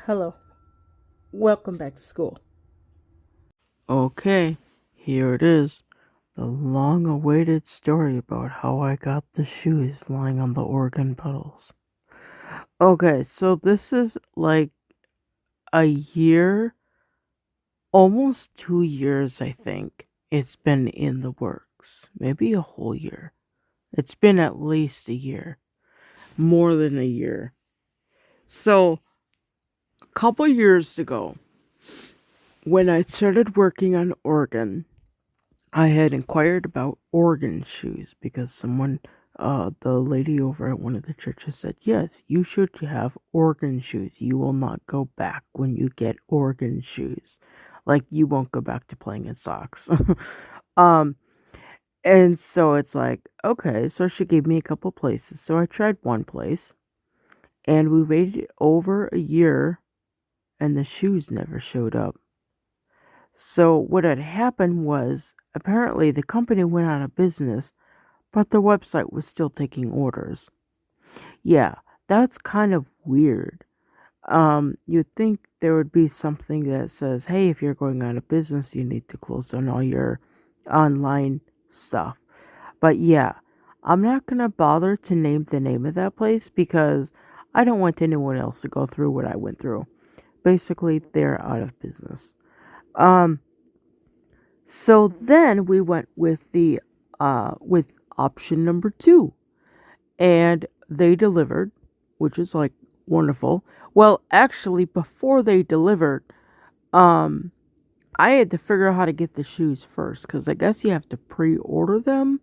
Hello. Welcome back to school. Okay, here it is. The long awaited story about how I got the shoes lying on the organ pedals. Okay, so this is like a year, almost 2 years, I think. It's been in the works. Maybe a whole year. It's been at least a year. More than a year. So, a couple years ago, when I started working on organ, I had inquired about organ shoes because the lady over at one of the churches said, yes, you should have organ shoes. You will not go back when you get organ shoes. Like, you won't go back to playing in socks. um, and so it's like, okay, so she gave me a couple places. So I tried one place and we waited over a year and the shoes never showed up. So what had happened was apparently the company went out of business, but the website was still taking orders. Yeah, that's kind of weird. You'd think there would be something that says, hey, if you're going out of business, you need to close down all your online stuff. But yeah, I'm not gonna bother to name the name of that place because I don't want anyone else to go through what I went through. Basically, they're out of business. Um, So then we went with option number 2 and they delivered, which is like wonderful. Well, actually before they delivered, um I had to figure out how to get the shoes first cuz I guess you have to pre-order them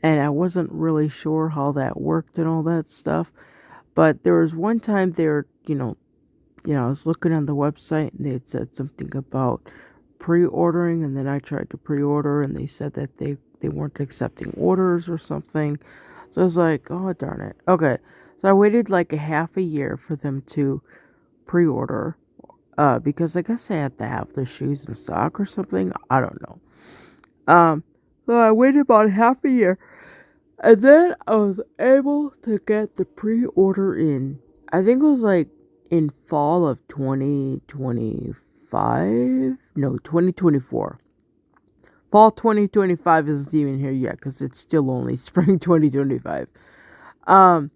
and I wasn't really sure how that worked and all that stuff. But there was one time they were, I was looking on the website and they had said something about pre-ordering, and then I tried to pre-order and they said that they weren't accepting orders or something. So I was like, oh darn it. Okay. So I waited like a half a year for them to pre-order. Because I guess I had to have the shoes in stock or something. I don't know. Um, so I waited about half a year and then I was able to get the pre-order in. I think it was like in fall of 2025. No, 2024. Fall 2025 isn't even here yet because it's still only spring 2025. Um,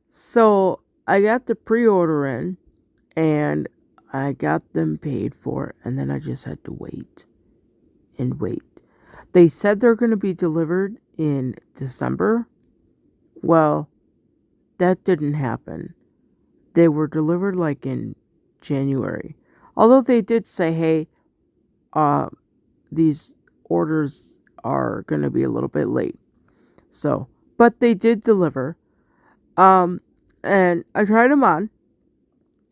so I got the pre-order in and I got them paid for, and then I just had to wait and wait. They said they're going to be delivered in December. Well, that didn't happen. They were delivered like in January. Although they did say, hey, uh, these orders are going to be a little bit late. So, but they did deliver. Um, and I tried them on,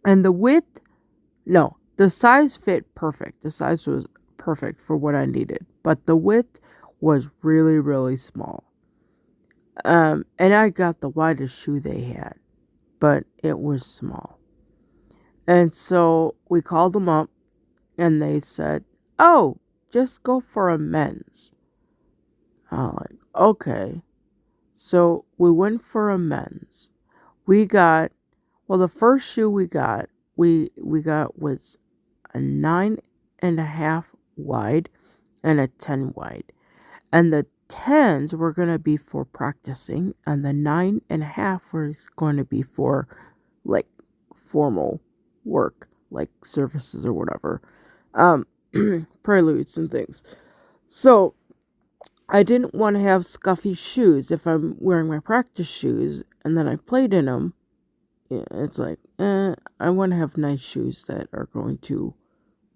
and the width, no, the size fit perfect. The size was perfect for what I needed, but the width was really, really small. And I got the widest shoe they had, but it was small. And so we called them up and they said, oh, just go for a men's. I'm like, okay. So we went for a men's. We got, well, the first shoe we got was a 9.5 wide and a 10 wide. And the 10s were going to be for practicing, and the 9.5 were going to be for like formal work, like services or whatever, um, preludes and things. So I didn't want to have scuffy shoes if I'm wearing my practice shoes and then I played in them. Yeah, it's like, I want to have nice shoes that are going to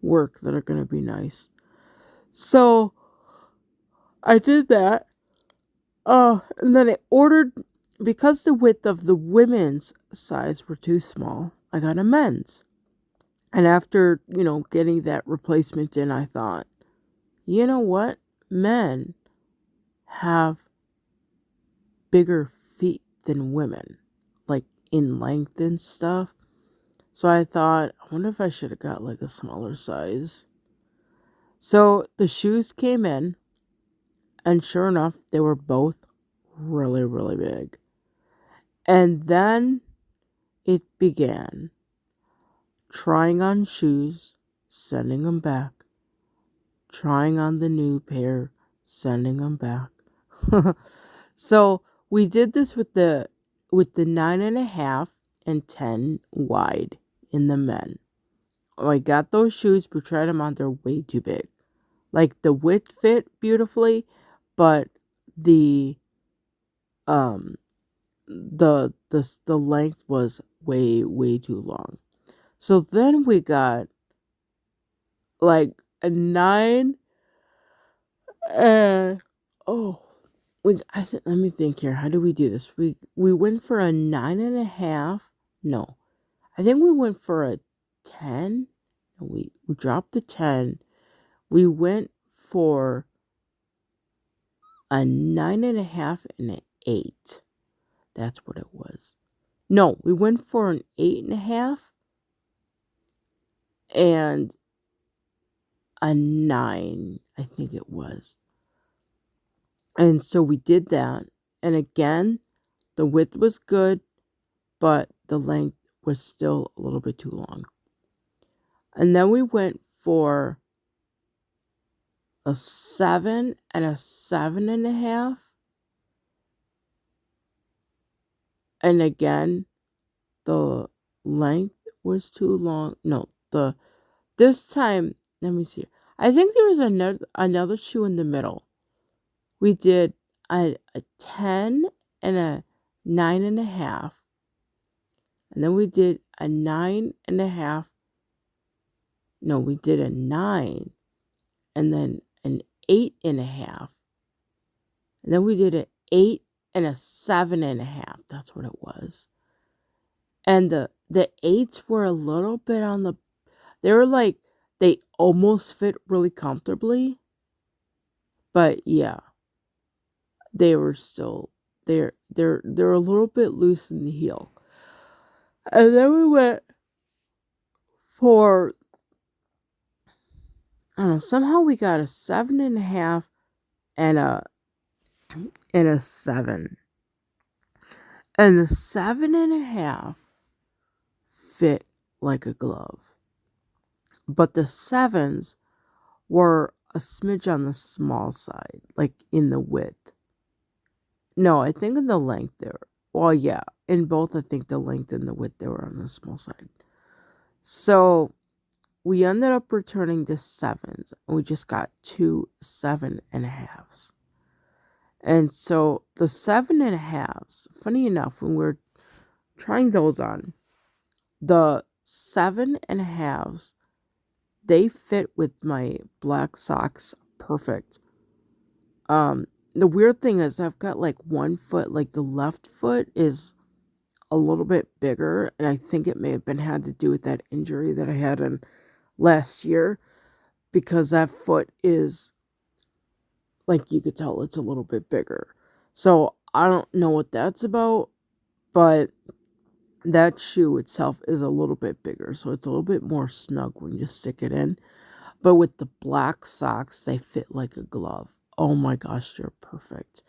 work, that are going to be nice. So I did that. And then I ordered, because the width of the women's size were too small, I got a men's. And after, getting that replacement in, I thought, you know what? Men have bigger feet than women, like in length and stuff. So I thought, I wonder if I should have got like a smaller size. So the shoes came in, and sure enough, they were both really, really big. And then it began. trying on shoes, sending them back, trying on the new pair, sending them back. So we did this with the 9.5 and 10 wide in the men. I got those shoes, we tried them on, they're way too big. Like the width fit beautifully, but the the length was way too long. So then we got like a 9 and let me think here. How do we do this? We went for a 9.5. No, I think we went for a 10. And we dropped the 10. We went for a 9.5 and an 8. That's what it was. No, we went for an 8.5 and a 9, I think it was. And so we did that. And again, the width was good, but the length was still a little bit too long. And then we went for a 7 and a 7.5. And again, the length was too long. No, this time, let me see. I think there was another shoe in the middle. We did a 10 and a 9.5. And then we did a 9.5. No, we did a 9 and then an 8.5. And then we did an 8 and a 7.5. That's what it was. And the 8s were a little bit on the, they were like, they almost fit really comfortably. But yeah, they were still, they're a little bit loose in the heel. And then we went for, I don't know, somehow we got a 7.5 and a 7. And the 7.5 fit like a glove. But the 7s were a smidge on the small side, like in the width. No, I think in the length there. Well, yeah, in both, I think the length and the width, they were on the small side. So we ended up returning the 7s, and we just got 2 7.5s. And so the 7.5s, funny enough, when we're trying those on, the 7.5s, they fit with my black socks perfect. The weird thing is I've got like one foot, like the left foot is a little bit bigger, and I think it may have been had to do with that injury that I had in last year, because that foot is, like, you could tell it's a little bit bigger. So I don't know what that's about, but that shoe itself is a little bit bigger, so it's a little bit more snug when you stick it in. But with the black socks, they fit like a glove. Oh my gosh, they're perfect.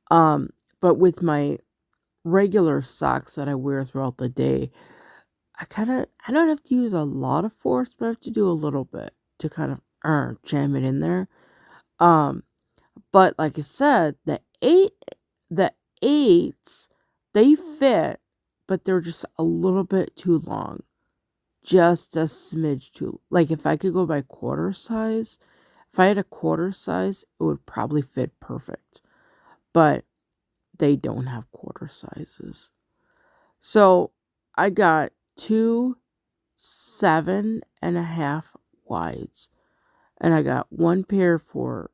But with my regular socks that I wear throughout the day, I don't have to use a lot of force, but I have to do a little bit to kind of jam it in there. But like I said, the 8s, they fit, but they're just a little bit too long. Just a smidge too. Like, if I could go by quarter size, if I had a quarter size, it would probably fit perfect. But they don't have quarter sizes. So I got 2 7.5 wides. And I got one pair for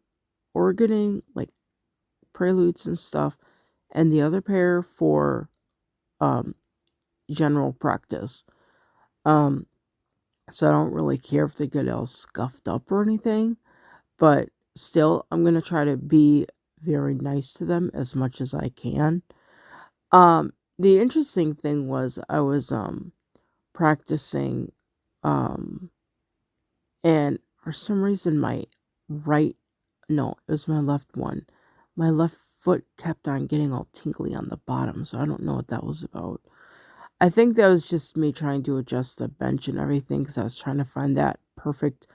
organing, like preludes and stuff, and the other pair for general practice. So I don't really care if they get all scuffed up or anything, but still, I'm going to try to be very nice to them as much as I can. The interesting thing was I was practicing, and for some reason it was my left one. My left foot kept on getting all tingly on the bottom, so I don't know what that was about. I think that was just me trying to adjust the bench and everything because I was trying to find that perfect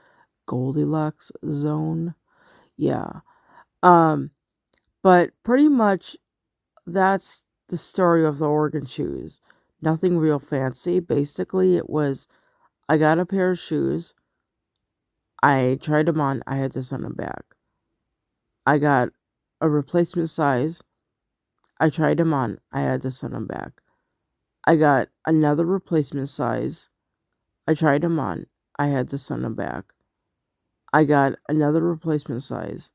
Goldilocks zone. Yeah. Um, but pretty much that's the story of the Oregon shoes. Nothing real fancy. Basically, it was I got a pair of shoes. I tried them on. I had to send them back. I got a replacement size. I tried them on. I had to send them back. I got another replacement size. I tried them on. I had to send them back. I got another replacement size.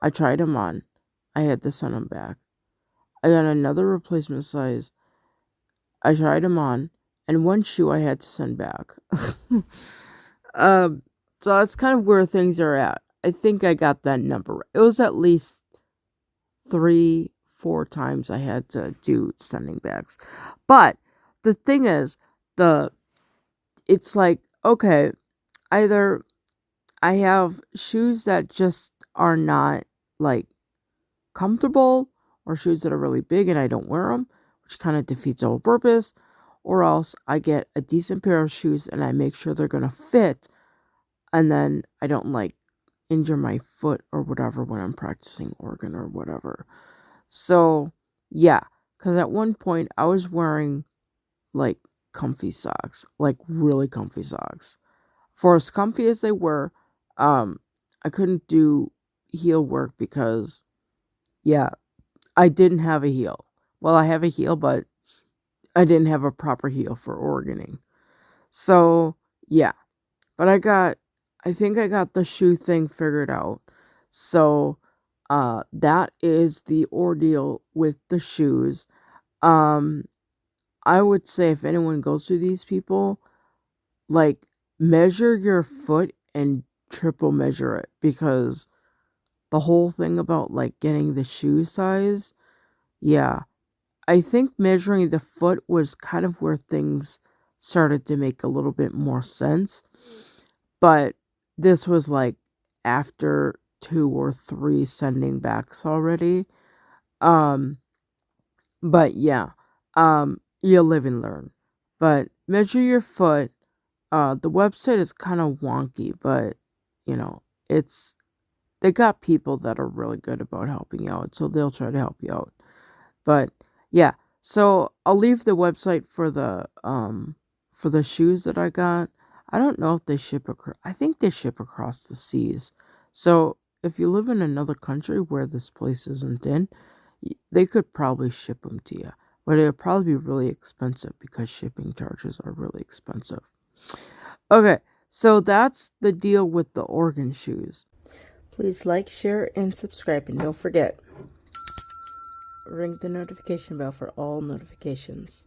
I tried them on. I had to send them back. I got another replacement size. I tried them on. And one shoe I had to send back. um, so that's kind of where things are at. I think I got that number. It was at least 3-4 times I had to do sending backs. But the thing is, it's like, okay, either I have shoes that just are not like comfortable, or shoes that are really big and I don't wear them, which kind of defeats the whole purpose, or else I get a decent pair of shoes and I make sure they're going to fit, and then I don't like injure my foot or whatever when I'm practicing organ or whatever. So, yeah, because at one point I was wearing like comfy socks, like really comfy socks. For as comfy as they were, I couldn't do heel work because, yeah, I didn't have a heel. Well, I have a heel, but I didn't have a proper heel for organing. So, yeah, but I think I got the shoe thing figured out. So, that is the ordeal with the shoes. Um, I would say if anyone goes to these people, like, measure your foot and triple measure it, because the whole thing about like getting the shoe size, yeah, I think measuring the foot was kind of where things started to make a little bit more sense. But this was like after 2 or 3 sending backs already. Um, but yeah, you live and learn. But measure your foot. The website is kind of wonky, but you know, it's they got people that are really good about helping you out, so they'll try to help you out. But yeah, so I'll leave the website for the shoes that I got. I don't know if they ship across. I think they ship across the seas. So if you live in another country where this place isn't in, they could probably ship them to you. But it would probably be really expensive because shipping charges are really expensive. Okay, so that's the deal with the organ shoes. Please like, share, and subscribe. And don't forget, ring the notification bell for all notifications.